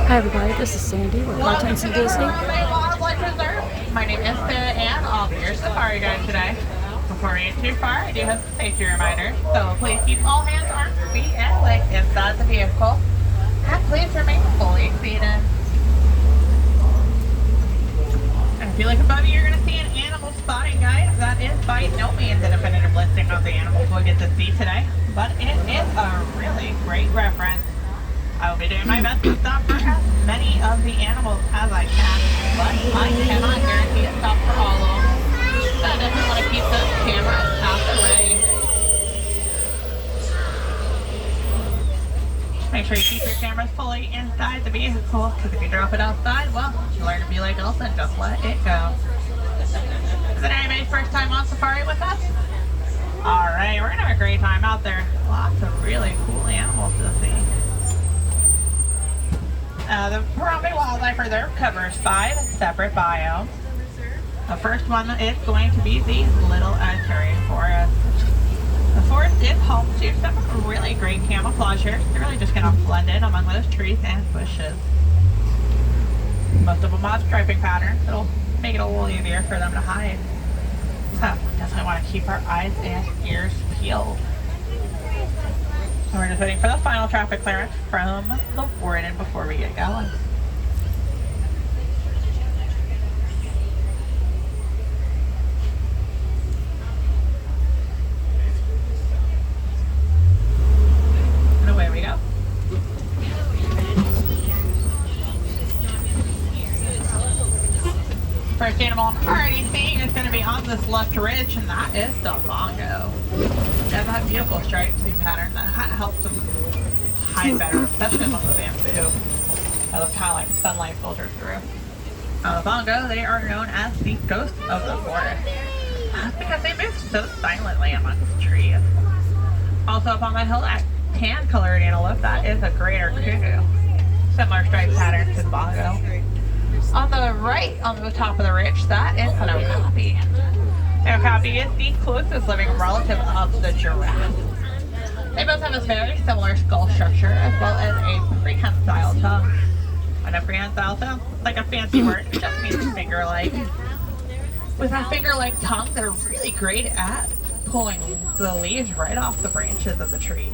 Hi everybody, this is Sandy with Contents and Disney. Wildlife Reserve. My name is Sarah Ann. I'll be your safari guide today. Before we get too far, I do have some safety reminders. So please keep all hands, arms, feet, and legs inside the vehicle. And please remain fully seated. And if you look above you, you're going to see an animal spotting guide. That is by no means a definitive listing of the animals we'll get to see today, but it is a really great reference. I will be doing my best to stop for as many of the animals as I can, but I cannot guarantee a stop for all of them. So I definitely want to keep those cameras out the way. Make sure you keep your cameras fully inside the vehicle, because if you drop it outside, well, you learn to be like Elsa and just let it go. Is it anybody's first time on safari with us? Alright, we're going to have a great time out there. Lots of really cool animals to see. The Harambe Wildlife Reserve covers 5 separate biomes. The first one is going to be the Little Terrain Forest. The forest is home to some really great camouflage here. They're really just going to blend in among those trees and bushes. Most of them have striping patterns. It'll make it a little easier for them to hide. So definitely want to keep our eyes and ears peeled. We're just waiting for the final traffic clearance from the warden before we get going. And away we go. First animal I'm already seeing is going to be on this left ridge, and that is the bongo. They have that beautiful striped pattern that helps them hide better, especially among the bamboo. That looks kind of like sunlight filtered through. The bongo, they are known as the ghosts of the forest. That's because they move so silently amongst the trees. Also up on the hill, that tan-colored antelope, that is a greater kudu. Similar striped pattern to the bongo. On the right, on the top of the ridge, that is an okapi. The okapi is the closest living relative of the giraffe. They both have a very similar skull structure as well as a prehensile tongue. And a prehensile sounds like a fancy word, it just means finger-like. With a finger-like tongue, they're really great at pulling the leaves right off the branches of the trees.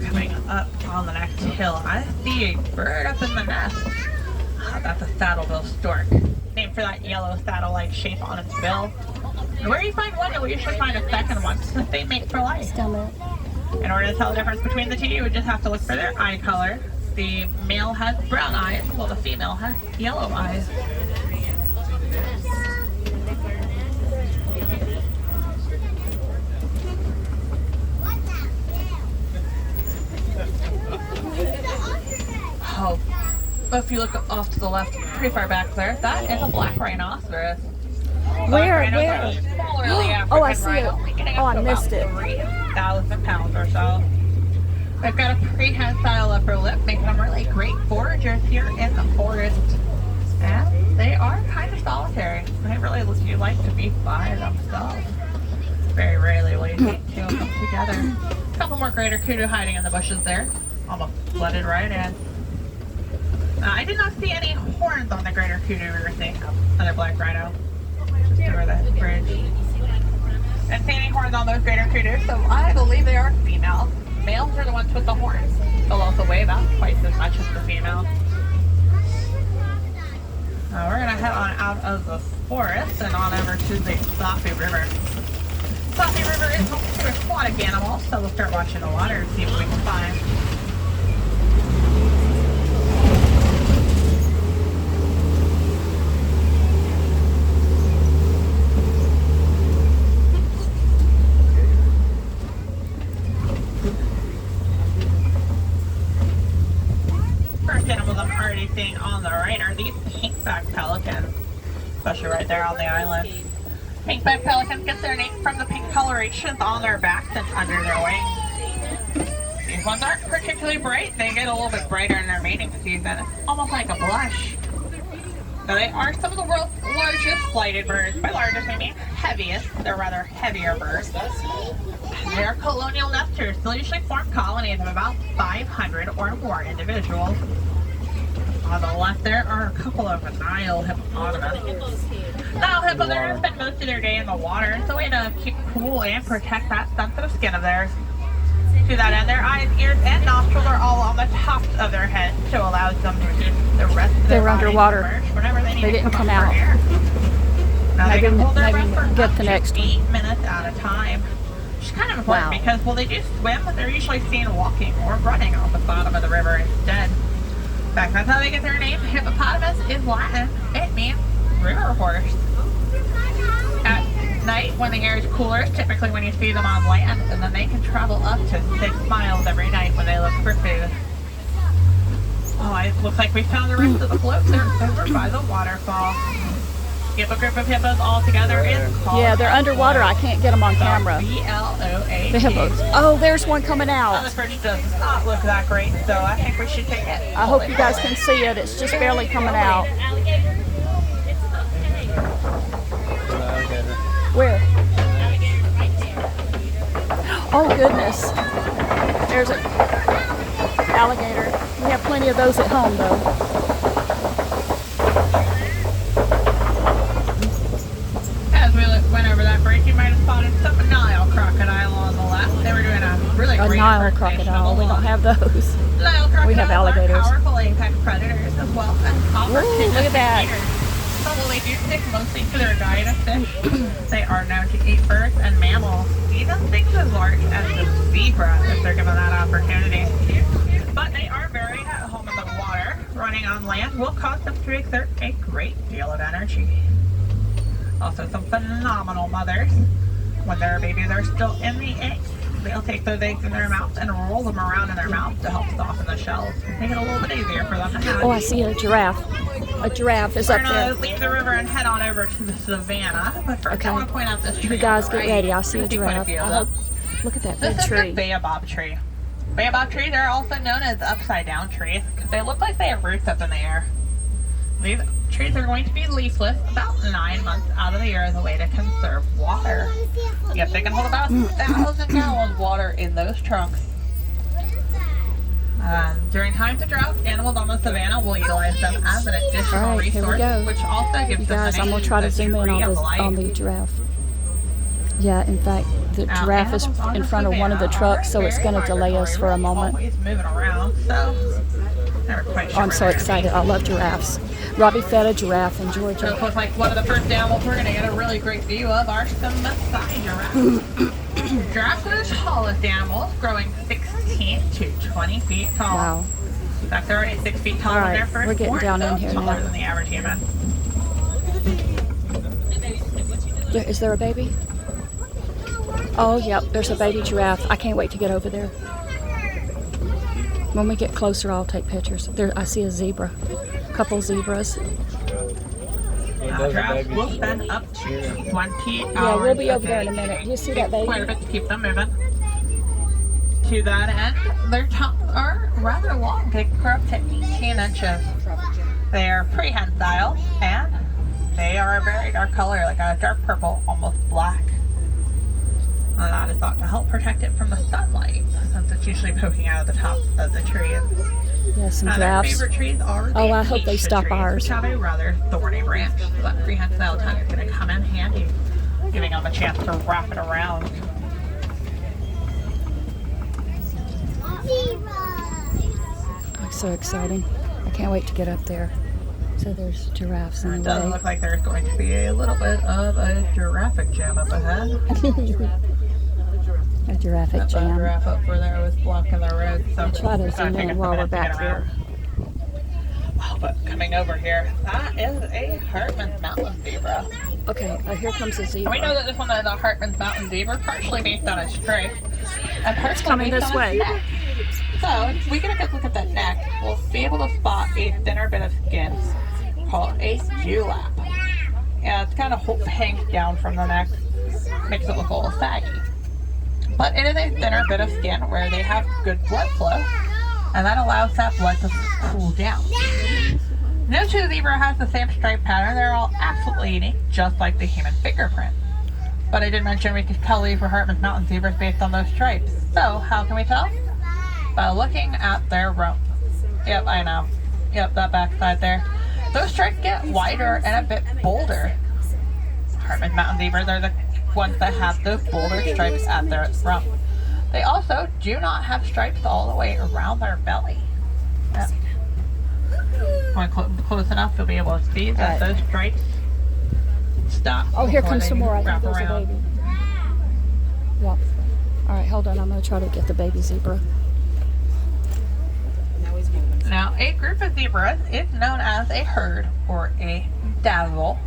Coming up on the next hill, I see a bird up in the nest. That's a saddle-bill stork, named for that yellow saddle-like shape on its bill. And where you find one, you'll usually find a second one, since they mate for life. In order to tell the difference between the two, you would just have to look for their eye color. The male has brown eyes, while the female has yellow eyes. Oh, if you look off to the left, pretty far back there, that is a black rhinoceros. Where? Oh, I see it. Oh, I missed it. 3,000 pounds or so. They've got a prehensile upper lip, making them really great foragers here in the forest. And they are kind of solitary. They really do like to be by themselves. Very rarely will you see two of them together. A couple more greater kudu hiding in the bushes there. Almost flooded right in. I did not see any horns on the greater kudu we were seeing. Another black rhino. Just over that bridge. And see any horns on those greater kudu, so I believe they are females. Males are the ones with the horns. They'll also weigh about twice as much as the female. Now we're going to head on out of the forest and on over to the Safi River. Safi River is home to aquatic animals, so we'll start watching the water and see what we can find. On the right are these pink-backed pelicans, especially right there on the island. Pink-backed pelicans get their name from the pink colorations on their backs and under their wings. These ones aren't particularly bright. They get a little bit brighter in their mating season, almost like a blush. Now they are some of the world's largest flighted birds. By largest I mean heaviest. They're rather heavier birds. And They are colonial nesters. They'll usually form colonies of about 500 or more individuals. On the left, there are a couple of Nile hippopotamus. Nile hippopotamus spend most of their day in the water. It's a way to keep cool and protect that sensitive skin of theirs. To that end, their eyes, ears, and nostrils are all on the tops of their heads, so allows them to keep the rest of their They were body underwater. submerged whenever they need They to didn't come up out. for air. Now they can hold their breath for get up the to next one. 8 minutes at a time. Which is kind of important Wow. because while they do swim, they're usually seen walking or running on the bottom of the river instead. In fact, that's how they get their name. Hippopotamus is Latin. It means river horse. At night, when the air is cooler, is typically when you see them on land, and then they can travel up to 6 miles every night when they look for food. Oh, it looks like we found the rest of the float. They're over by the waterfall. If a group of hippos all together is called Yeah, they're underwater. I can't get them on camera. B-L-O-A-T. The hippos. Oh, there's one coming Oh, out. this bridge does not look that great, so I think we should take it. I hope you guys can see it. It's just barely coming out. Where? Oh, goodness. There's an alligator. We have plenty of those at home, though. As we went over that bridge, you might have spotted some Nile crocodile on the left. They were doing a really A great Nile impersonation of crocodile. a We don't wolf. have those. Nile crocodiles We have alligators. are powerful apex predators as well as opportunistic look at that. eaters. So while they do stick mostly to their diet of fish, they are known to eat birds and mammals, even things as large as the zebra if they're given that opportunity. But they are very at home in the water. Running on land will cause them to exert a great deal of energy. Also, some phenomenal mothers. When their babies are still in the eggs, they'll take those eggs in their mouth and roll them around in their mouth to help soften the shells, make it a little bit easier for them to hatch. Oh, I see a giraffe. A giraffe is We're up gonna there. leave the river and head on over to the savannah. But first, Okay. I want to point out this tree. You guys on the get right. ready. I see a You quite giraffe. few of I hope- them. Look at that This big is the tree. baobab tree. Baobab trees are also known as upside down trees because they look like they have roots up in the air. These trees are going to be leafless about 9 months out of the year as a way to conserve water. Yep, they can hold about 1,000 gallons of water in those trunks. During times of drought, animals on the savannah will utilize them as an additional All right, here we resource, go. which also gives You them guys, the I'm name gonna try to the zoom in tree on of the life. giraffe. Yeah, in fact, the Now, giraffe is animals on in the front of one of the savannah trucks, are so it's very going to delay us for a migratory, moment. always moving around, so never quite sure I'm where so they're excited. gonna I love giraffes. Robbie fed a giraffe in be. So it Georgia. looks like one of the first animals we're going to get a really great view of are some Maasai giraffes. Giraffes are the tallest animals, growing 16 to 20 feet tall. Wow. In fact, they're already 6 feet tall All when right, they're first we're getting born, down so in here taller now. than the average human. Is there a baby? Oh, yep, there's a baby giraffe. I can't wait to get over there. When we get closer, I'll take pictures. There, I see a zebra. A couple zebras. Giraffes will spend up to 20 hours Yeah, we'll be a over there in a day minute. Do you see eating that quite a baby? bit to keep them moving. To that end, their tongues are rather long. They grow up to 18 inches. They are prehensile, and they are a very dark color, like a dark purple, almost black. And that is thought to help protect it from the sunlight, since it's usually poking out of the top of the trees. Yeah, some Their giraffes. favorite trees are the Oh, I hope they acacia stop trees, ours. which have a rather thorny branch. So that prehensile tongue is going to come in handy, giving them a chance to wrap it around. Oh, so exciting. I can't wait to get up there. So there's giraffes in It the does way. look like there's going to be a little bit of a giraffic jam up ahead. A giraffe That jam. giraffe up over there was blocking the road, so I'll try to it's gonna zoom take in us a while we're minute to back get here. around. Oh, but coming over here, that is a Hartman's Mountain Zebra. Okay, here comes a And we know zebra. that this one is a Hartman's Mountain Zebra, partially based on its strength, and partially coming based this on its way. neck. So, if we get a good look at that neck, we'll be able to spot a thinner bit of skin called a dewlap. Yeah, it's kind of hangs down from the neck, makes it look a little saggy. But it is a thinner bit of skin where they have good blood flow, and that allows that blood to cool down. No two zebra has the same stripe pattern. They're all absolutely unique, just like the human fingerprint. But I did mention we could tell these were Hartman's Mountain zebras based on those stripes. So how can we tell? By looking at their rump. Yep, I know. Yep, that backside there. Those stripes get wider and a bit bolder. Hartman's Mountain zebras are the ones that have those bolder stripes at their rump. They also do not have stripes all the way around their belly. Yep. When close enough, you'll be able to see that those stripes stop. Oh, here comes some more. I think wrap there's a around. baby. Yep. All right, hold on. I'm going to try to get the baby zebra. Now, a group of zebras is known as a herd or a dazzle.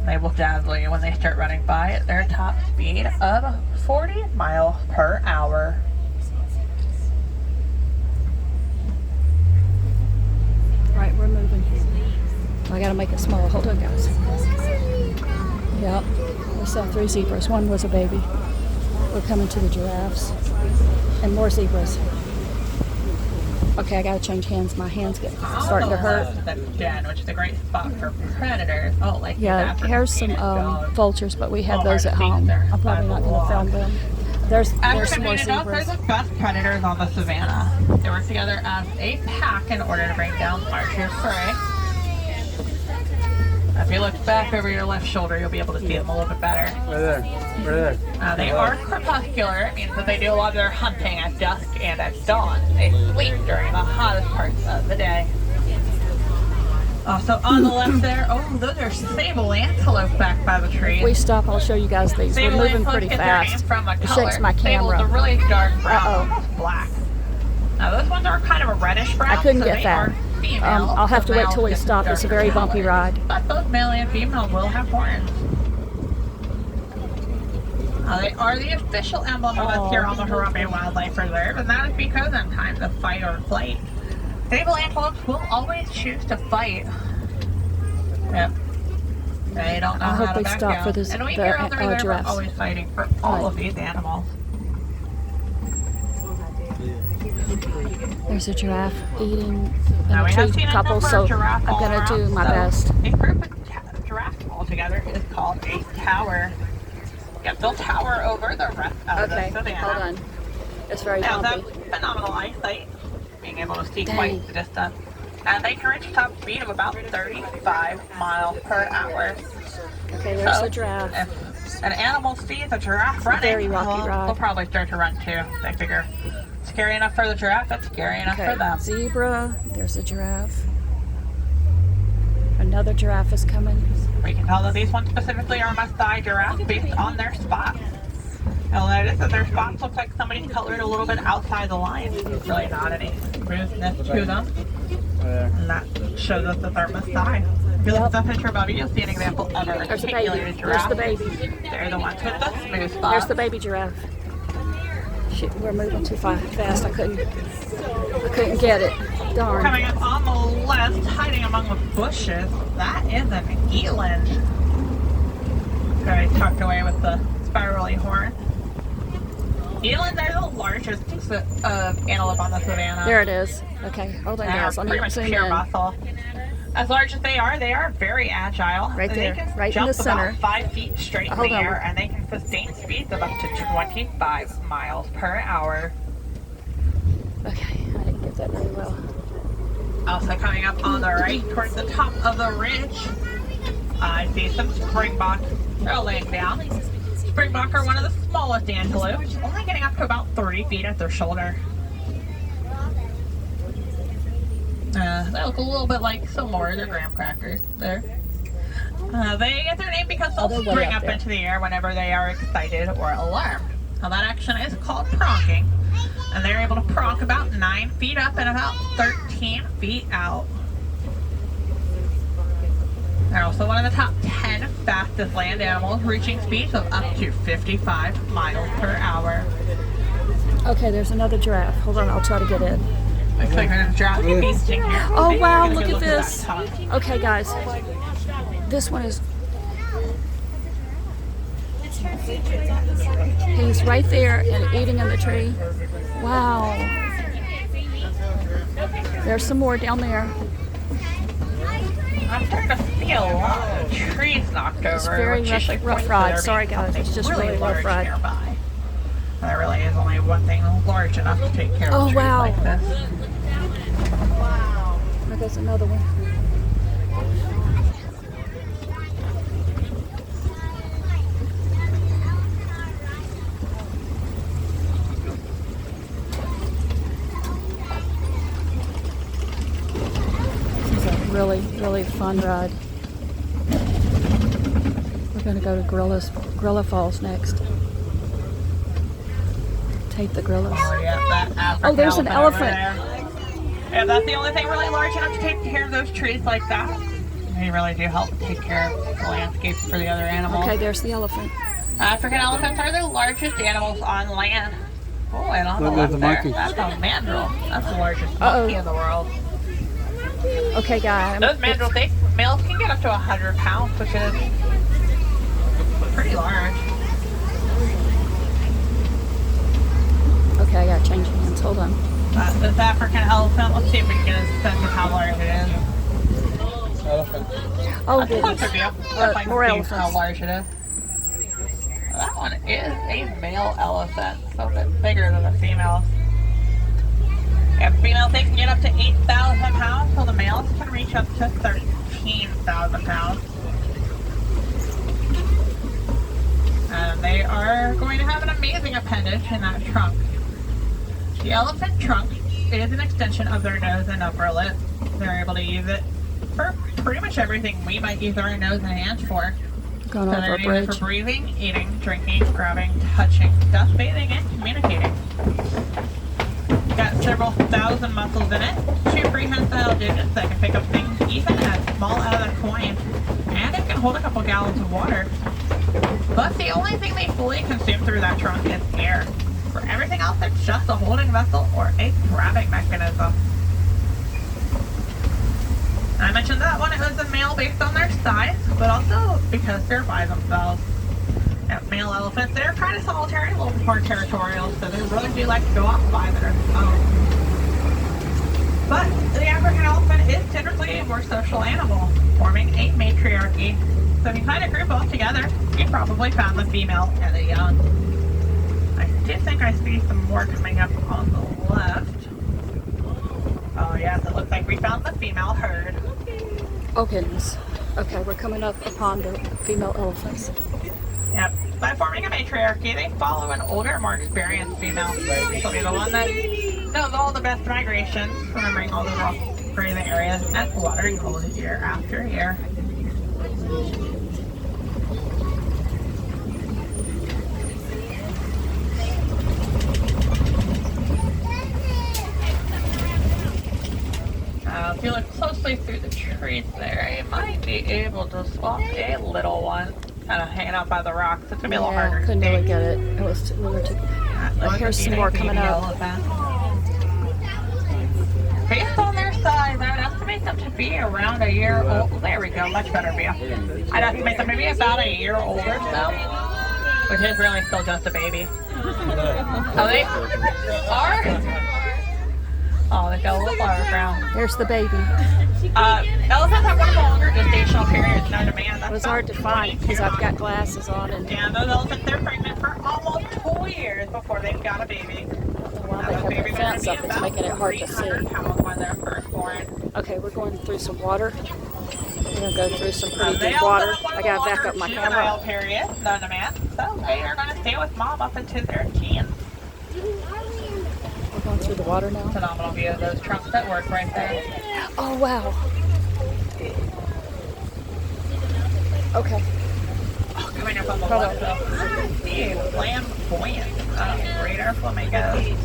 They will dazzle you when they start running by at their top speed of 40 miles per hour. Right, we're moving. I gotta make it smaller. Hold on, guys. Yep, we saw 3 zebras. One was a baby. We're coming to the giraffes and more zebras. Okay, I gotta change hands. My hands get starting to hurt. The den, which is a great spot for predators. Oh, like Yeah, here's some vultures, but we have those at home. I'm probably not gonna film them. There's some more They're zebras. the best predators on the savannah. They work together as a pack in order to bring down larger prey. If you look back over your left shoulder, you'll be able to see them a little bit better. Right there. They are crepuscular. It means that they do a lot of their hunting at dusk and at dawn. They sleep during the hottest parts of the day. So on the left there, those are sable antelope back by the trees. We stop. I'll show you guys these. We're moving pretty fast. It shakes my camera. Sable's a really dark brown, almost black. Now those ones are kind of a reddish brown. I couldn't so get they that. are female. I'll have to wait till we Males stop. get It's a very darker bumpy color. ride. But both male and female will have horns. They are the official emblem of us here on the Harambe Wildlife Reserve, and that is because in times of fight or flight, sable antelopes will always choose to fight. Yep. They don't know I how hope to they back stop down. for this, And we the here on the reserve are giraffes. always fighting for all of these animals. There's a giraffe eating in Now a we have tree seen a couple, number so of giraffe I'm all gonna do around, my so best. A group of giraffes all together is called a tower. Yep, they'll tower over the rest of the savannah. Hold on. It's very Now, bumpy. that's phenomenal eyesight, being able to see Dang. quite the distance. And they can reach a top speed of about 35 miles per hour. Okay, there's So, the giraffe. if an animal sees a giraffe running, very rocky ride. they'll probably start to run too. They figure, scary enough for the giraffe, that's scary enough Okay, for them. zebra. There's a giraffe. Another giraffe is coming. We can tell that these ones specifically are must-die giraffes based on their spots. You'll notice that their spots look like somebody's colored a little bit outside the line. There's really not any smoothness to them. And that shows us that they're must-die. If you look at the picture above you, you'll see an example of a There's the baby. articulated There's giraffe. the baby. They're the ones with the smooth spots. There's the baby giraffe. Shit, we're moving too fast. I couldn't get it. Darn. Coming up on the left, hiding among the bushes, that is an eland. Very tucked away with the spirally horn. Elands are the largest antelope on the savannah. There it is. Okay, hold on, They are guys. Let pretty me much zoom pure in. muscle. As large as they are very agile. Right there, They can right in jump the center. about 5 feet straight in Hold the on. air, and they can sustain speeds of up to 25 miles per hour. Okay, I didn't get that very well. Also coming up on the right, towards the top of the ridge, I see some springbok. They're all laying down. Springbok are one of the smallest antelopes, only getting up to about 30 feet at their shoulder. They look a little bit like some more of their graham crackers there. They get their name because they'll they're way spring up up there. into the air whenever they are excited or alarmed. Now that action is called pronking, and they're able to pronk about 9 feet up and about 13 feet out. They're also one of the top 10 fastest land animals, reaching speeds of up to 55 miles per hour. Okay, there's another giraffe. Hold on, I'll try to get in. Looks like there's a giraffe feasting here. Oh Maybe wow, we can look at get a this. that top. Okay, guys. This one is. He's right there and eating in the tree. Wow. There's some more down there. I'm starting to see a lot of trees knocked over. It's very which usually rough points to ride. there Sorry, being guys. It's something just really rough large ride. nearby. There really is only one thing large enough to take care of trees wow. like this. Wow. There's another one. This is a really, really fun ride. We're going to go to Gorilla Falls next. Take the gorillas. Oh, yeah, that African there's an elephant. over there. Yeah, that's the only thing really large enough to take care of those trees like that. They really do help take care of the landscape for the other animals. Okay, there's the elephant. African elephants are the largest animals on land. Oh, and on the Look, left there's a there, monkey. that's a mandrill. That's the largest Uh-oh. monkey in the world. Okay, guys. Those mandrills, males can get up to 100 pounds, which is pretty large. Okay, I gotta change hands. Hold on. This African elephant, let's see if we can get a sense of how large it is. Elephant. Oh, That's a goodness. closer view. More See elephants. how large it is. That one is a male elephant, so a bit bigger than the females. Yeah, females, they can get up to 8,000 pounds, so the males can reach up to 13,000 pounds. And they are going to have an amazing appendage in that trunk. The elephant trunk is an extension of their nose and upper lip. They're able to use it for pretty much everything we might use our nose and hands for. Going So over they're a used bridge. for breathing, eating, drinking, grabbing, touching, dust bathing, and communicating. Got several thousand muscles in it, 2 prehensile digits that can pick up things even as small as a coin, and it can hold a couple gallons of water. But the only thing they fully consume through that trunk is air. For everything else, it's just a holding vessel or a grabbing mechanism. I mentioned that one, it was a male based on their size, but also because they're by themselves. Now, male elephants, they're kind of solitary, a little bit more territorial, so they really do like to go off by themselves. But the African elephant is typically a more social animal, forming a matriarchy. So if you kind of group all together, you probably found the female and the young. I do think I see some more coming up on the left. Oh yes, it looks like we found the female herd. Oh, goodness. Okay, we're coming up upon the female elephants. Yep. By forming a matriarchy, they follow an older, more experienced female. She'll be the one that knows all the best migrations, remembering all the rough grazing areas, and watering holes year after year. If you look closely through the trees there, you might be able to spot a little one kind of hanging out by the rocks. It's going to be a little harder to couldn't see. really get it. It was we were too. Here's some more coming up. Based on their size, I would estimate them to be around a year old. There we go, much better view. I'd estimate them to be about a year old or so, which is really still just a baby. Oh, they are? Oh, they got a little flower crown. There's the baby. Elephants have one of the longer gestational periods known to man. It was hard to find because I've got glasses on and Yeah, those elephants, they're pregnant for almost 2 years before they've got a baby. while they have the fence up, it's making it hard to see. 300 pounds when they're first born. Okay, we're going through some water. We're gonna go through some pretty They deep also water. have one I of gotta the back up longer my juvenile camera. periods known to man, so they are going to stay with mom up into their teens. We're going through the water now. Phenomenal view of those trunks at work right there. Oh wow. Okay. Oh, coming up on the Hold left, though. See, flamboyant greater flamingos.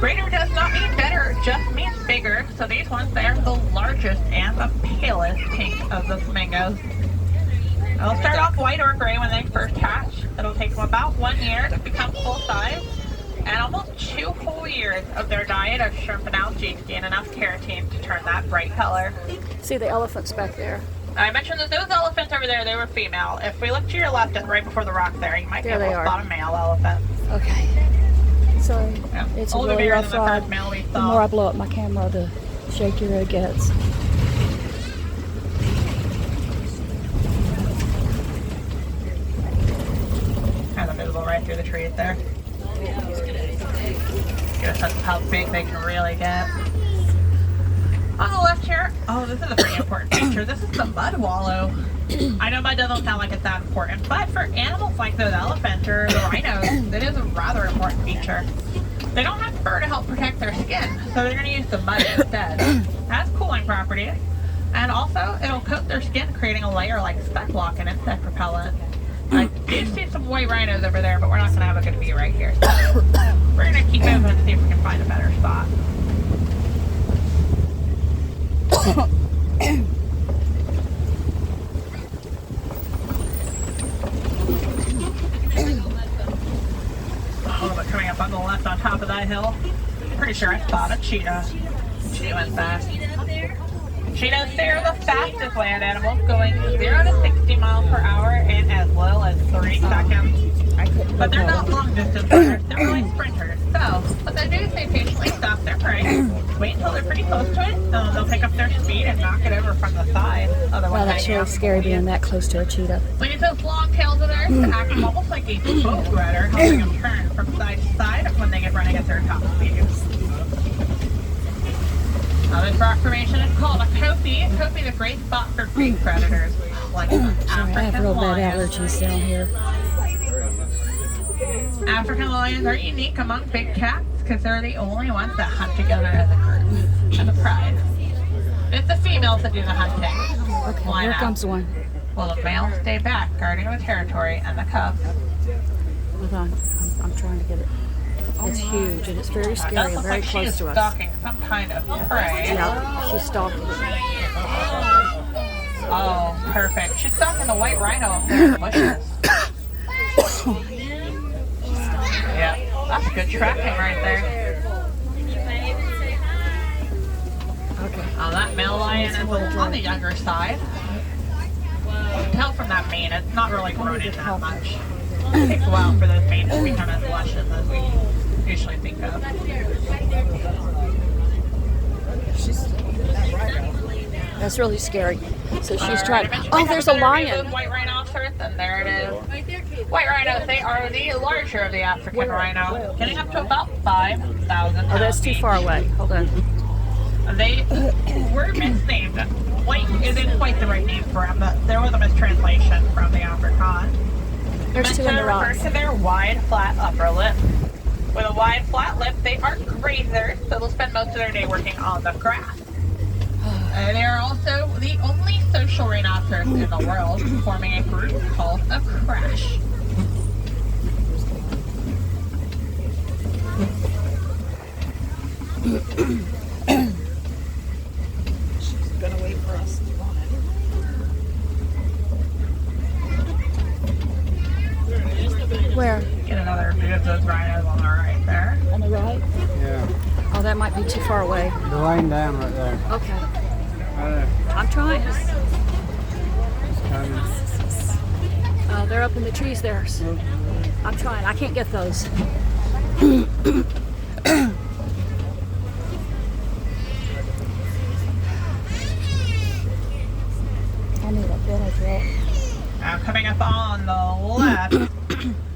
Greater does not mean better, it just means bigger. So these ones, they're the largest and the palest pink of the flamingos. They'll start off white or gray when they first hatch. It'll take them about 1 year to become full size, and almost 2 whole years of their diet of shrimp and algae to gain enough keratin to turn that bright color. See the elephants back there. I mentioned that those elephants over there, they were female. If we look to your left, right before the rock there, you might be There able they to are. spot a male elephant. Okay. Sorry. Yeah. It's a Older really bigger rough than the ride. first male we The more I saw. blow up my camera, the shakier it gets. the trees there. Get a sense of how big they can really get. On the left here, oh, this is a pretty important feature. This is the mud wallow. I know mud doesn't sound like it's that important, but for animals like those elephants or the rhinos, it is a rather important feature. They don't have fur to help protect their skin, so they're going to use the mud instead. It has cooling properties, and also it'll coat their skin, creating a layer like speck block and insect repellent. I do see some white rhinos over there, but we're not going to have a good view right here. So we're going to keep moving and see if we can find a better spot. A little bit coming up on the left on top of that hill. Pretty sure I spotted a cheetah. She went fast. Cheetahs, they're the fastest land animals, going 0 to 60 miles per hour in as little as 3 seconds. But they're not long distance runners, they're really sprinters. So, what they do is they patiently stop their prey, wait until they're pretty close to it, they'll pick up their speed and knock it over from the side. Wow, that's really scary being that close to a cheetah. We use those long tails of theirs to act almost like a boat rudder, helping them turn from side to side when they get running at their top speed. Now this rock formation is called a kopie. A kopie is a great spot for big predators, like Sorry, I have African real bad lions. allergies down here. African lions are unique among big cats because they're the only ones that hunt together as a group, as a pride. It's the females that do the hunting. Okay, Why here not? comes one. While the males stay back, guarding the territory, and the cubs. Hold on, I'm trying to get it. It's huge and it's very scary That and looks very like close she's to us. stalking some kind of prey. Yeah, she's stalking. Oh, perfect. She's stalking the white rhino up there in the bushes. Yeah, that's good tracking right there. Okay. That male lion is on the younger side. You can tell from that mane, it's not really grown in that much. It takes a while for those manes to become as luscious as we usually think of. That's really scary. So she's Alright, trying. eventually Oh, we have there's a a better view of lion. those white rhinoceros, and there it is. White rhinos, they are the larger of the African rhino, getting up to about 5,000 pounds. Oh, that's too far away. Hold on. They were misnamed. White isn't quite the right name for them, but there was a mistranslation from the Afrikaans. There's two in the Refer rocks. to their wide, flat upper lip. With a wide, flat lip, they are grazers, so they'll spend most of their day working on the grass. They are also the only social rhinoceros in the world, forming a group called a crash. She's gonna wait for us. Where? Get another view of those rhinos on the right there. On the right? Yeah. Oh, that might be too far away. They're lying down right there. Okay. Right there. I'm trying. It's coming. They're up in the trees there. I'm trying. I can't get those. I need a Benadryl. Now coming up on the left,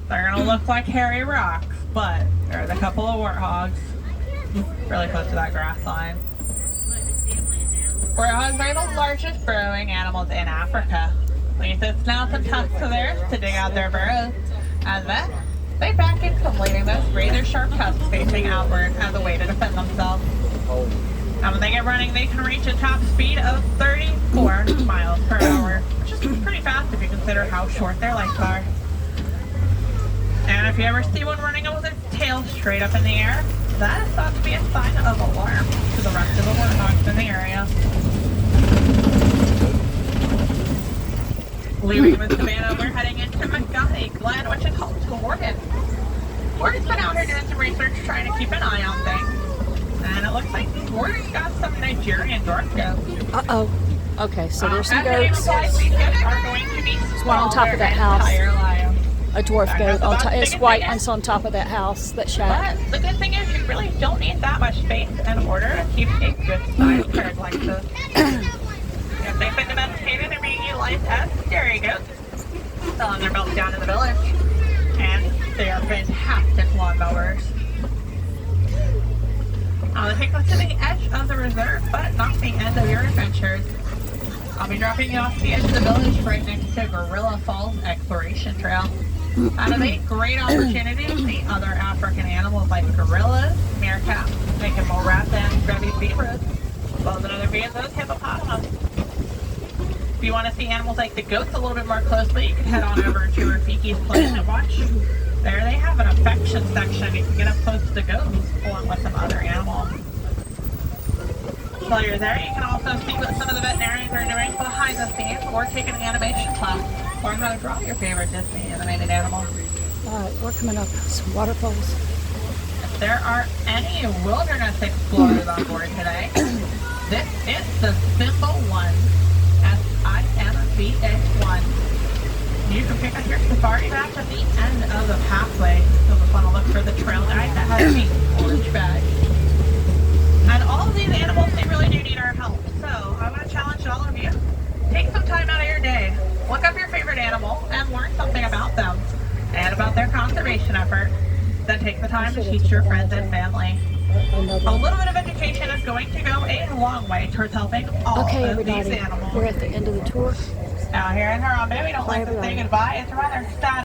they're gonna look like hairy rocks, but there's a couple of warthogs really close to that grass line. Warthogs are the largest burrowing animals in Africa. They use their snouts and tusks of theirs to dig out their burrows, and then they back into them, leaving those razor-sharp tusks facing outward as a way to defend themselves. And when they get running, they can reach a top speed of 34 miles per hour, which is pretty fast if you consider how short their legs are. And if you ever see one running with its tail straight up in the air, that is thought to be a sign of alarm to the rest of the warthogs in the area. Leaving the savannah, we're heading into Magadi Glen, which is home to Gordon. Gordon's been out here doing some research, trying to keep an eye on things. And it looks like Gordon's got some Nigerian dwarf goats. Uh-oh. Okay, so there's some As the name goats. implies, these goats are going to be one on top of that smaller house. entire lives. A dwarf goat. On top. It's Biggest white thing and is- it's on top of that house, that shack. But the good thing is you really don't need that much space in order to keep a good-sized herd like this. If they've been domesticated, they're being utilized as dairy goats, selling their milk down in the village. And They are fantastic lawnmowers. I'll take us to the edge of the reserve, but not the end of your adventures. I'll be dropping you off the edge of the village right next to Gorilla Falls Exploration Trail. That'll be a great opportunity to see other African animals like gorillas, meerkats, making more rats and grubby zebras, as well as another view of those hippopotamus. If you want to see animals like the goats a little bit more closely, you can head on over to Rafiki's place and watch. There they have an affection section. You can get up close to the goats along with some other animals. While you're there, you can also see what some of the veterinarians are doing behind the scenes or take an animation class. Learn how to draw your favorite Disney animated animal. Alright, we're coming up some waterfalls. If there are any wilderness explorers on board today, this is the Symbol 1, SIMVA1. You can pick up your safari map at the end of the pathway. You'll just want to look for the trail guide that has the orange bag. And all of these animals, they really do need our help. So I want to challenge all of you. Take some time out of your day. Look up your favorite animal and learn something about them and about their conservation efforts. Then take the time to teach your friends and family. A little bit of education is going to go a long way towards helping all Okay, of everybody, these animals. we're at the end of the tour. Now here in Harambe, we don't like to say goodbye. It's rather sad.